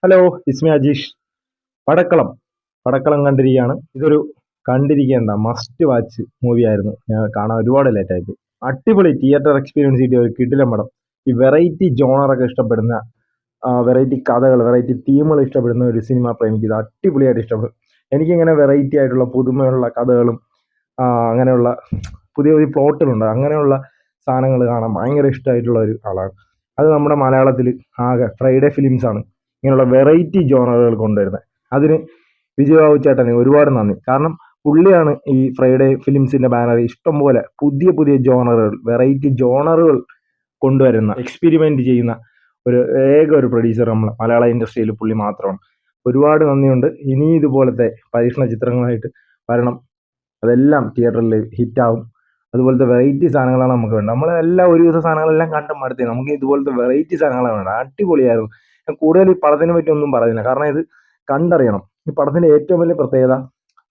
Hello, ഇസ്മി അജീഷ്. പടക്കളം പടക്കളം കണ്ടിരിക്കുകയാണ്. ഇതൊരു കണ്ടിരിക്കേണ്ട must watch movie ആയിരുന്നു. ഞാൻ കാണാൻ ഒരുപാട് ലേറ്റായി പോയി. അടിപൊളി തിയേറ്റർ എക്സ്പീരിയൻസ് കിട്ടിയ ഒരു കിടിലം പടം. ഈ വെറൈറ്റി ജോണറൊക്കെ ഇഷ്ടപ്പെടുന്ന, വെറൈറ്റി കഥകൾ, വെറൈറ്റി തീമുകൾ ഇഷ്ടപ്പെടുന്ന ഒരു സിനിമ പ്രേമിക്ക് ഇത് അടിപൊളിയായിട്ട് ഇഷ്ടപ്പെടും. എനിക്കിങ്ങനെ വെറൈറ്റി ആയിട്ടുള്ള പുതുമയുള്ള കഥകളും അങ്ങനെയുള്ള പുതിയ പുതിയ പ്ലോട്ടുകളുണ്ട്, അങ്ങനെയുള്ള സാധനങ്ങൾ കാണാൻ ഭയങ്കര ഇഷ്ടമായിട്ടുള്ള ഒരു ആളാണ്. അത് നമ്മുടെ മലയാളത്തിൽ ആകെ ഫ്രൈഡേ ഫിലിംസ് ആണ് ഇങ്ങനെയുള്ള വെറൈറ്റി ജോണറുകൾ കൊണ്ടുവരുന്നത്. അതിന് വിജയബാബു ചേട്ടന് ഒരുപാട് നന്ദി. കാരണം പുള്ളിയാണ് ഈ ഫ്രൈഡേ ഫിലിംസിന്റെ ബാനറിൽ ഇഷ്ടംപോലെ പുതിയ പുതിയ ജോണറുകൾ, വെറൈറ്റി ജോണറുകൾ കൊണ്ടുവരുന്ന, എക്സ്പെരിമെന്റ് ചെയ്യുന്ന ഒരു പ്രൊഡ്യൂസർ നമ്മൾ മലയാള ഇൻഡസ്ട്രിയിൽ പുള്ളി മാത്രമാണ്. ഒരുപാട് നന്ദിയുണ്ട്. ഇനി ഇതുപോലത്തെ പരീക്ഷണ ചിത്രങ്ങളായിട്ട് വരണം. അതെല്ലാം തിയേറ്ററിൽ ഹിറ്റാവും. അതുപോലത്തെ വെറൈറ്റി സാധനങ്ങളാണ് നമുക്ക് വേണ്ടത്. നമ്മളെല്ലാം ഒരു ദിവസം സാധനങ്ങളെല്ലാം കണ്ട് മടുത്തേ. നമുക്ക് ഇതുപോലത്തെ വെറൈറ്റി സാധനങ്ങളാണ് വേണ്ടത്. അടിപൊളിയായിരുന്നു. ഞാൻ കൂടുതൽ ഈ പടത്തിനെ പറ്റി ഒന്നും പറയുന്നില്ല, കാരണം ഇത് കണ്ടറിയണം. ഈ പടത്തിന്റെ ഏറ്റവും വലിയ പ്രത്യേകത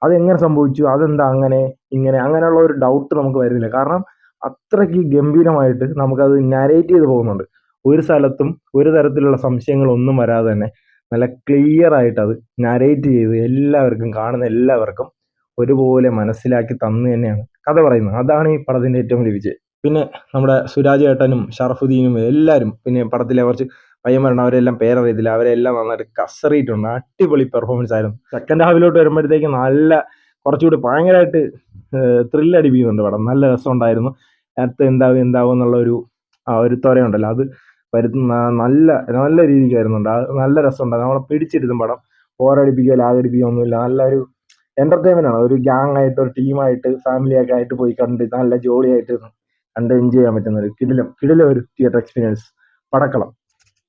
അതെങ്ങനെ സംഭവിച്ചു, അതെന്താ അങ്ങനെ ഇങ്ങനെ, അങ്ങനെയുള്ള ഒരു ഡൗട്ട് നമുക്ക് വരുന്നില്ല. കാരണം അത്രയ്ക്ക് ഗംഭീരമായിട്ട് നമുക്കത് നരേറ്റ് ചെയ്ത് പോകുന്നുണ്ട്. ഒരു സ്ഥലത്തും ഒരു തരത്തിലുള്ള സംശയങ്ങളൊന്നും വരാതെ തന്നെ നല്ല ക്ലിയർ ആയിട്ട് അത് നരേറ്റ് ചെയ്ത് എല്ലാവർക്കും, കാണുന്ന എല്ലാവർക്കും ഒരുപോലെ മനസ്സിലാക്കി തന്നു തന്നെയാണ് കഥ പറയുന്നത്. അതാണ് ഈ പടത്തിന്റെ ഏറ്റവും വലിയ വിജയം. പിന്നെ നമ്മുടെ സുരാജ് ഏട്ടനും ഷറഫുദ്ദീനും എല്ലാവരും, പിന്നെ പടത്തിലെ കുറച്ച് പയ്യന്മാരുണ്ട്, അവരെല്ലാം പേരറിയത്തില്ല, അവരെല്ലാം നന്നായിട്ട് കസറിയിട്ടുണ്ട്. അടിപൊളി പെർഫോമൻസ് ആയിരുന്നു. സെക്കൻഡ് ഹാഫിലോട്ട് വരുമ്പോഴത്തേക്ക് നല്ല കുറച്ചുകൂടി ഭയങ്കരമായിട്ട് ത്രില്ലടിപ്പിക്കുന്നുണ്ട് പടം. നല്ല രസമുണ്ടായിരുന്നു. അടുത്ത് എന്താവും എന്നുള്ള ഒരു ത്വരയുണ്ടല്ലോ, അത് വരുന്ന നല്ല നല്ല രീതിക്ക് വരുന്നുണ്ട്. അത് നല്ല രസമുണ്ടായിരുന്നു. നമ്മളെ പിടിച്ചിരുത്തും പടം. ബോറടിപ്പിക്കുകയോ ലാഗടിപ്പിക്കുകയോ ഒന്നുമില്ല. നല്ലൊരു എന്റർടൈൻമെന്റ് ആണ്. ഒരു ഗ്യാങ് ആയിട്ട്, ഒരു ടീമായിട്ട്, ഫാമിലിയൊക്കെ ആയിട്ട് പോയി കണ്ട് നല്ല ജോളിയായിട്ട് കണ്ട് എൻജോയ് ചെയ്യാൻ പറ്റുന്ന ഒരു കിടിലം ഒരു തിയേറ്റർ എക്സ്പീരിയൻസ്. പടക്കളം.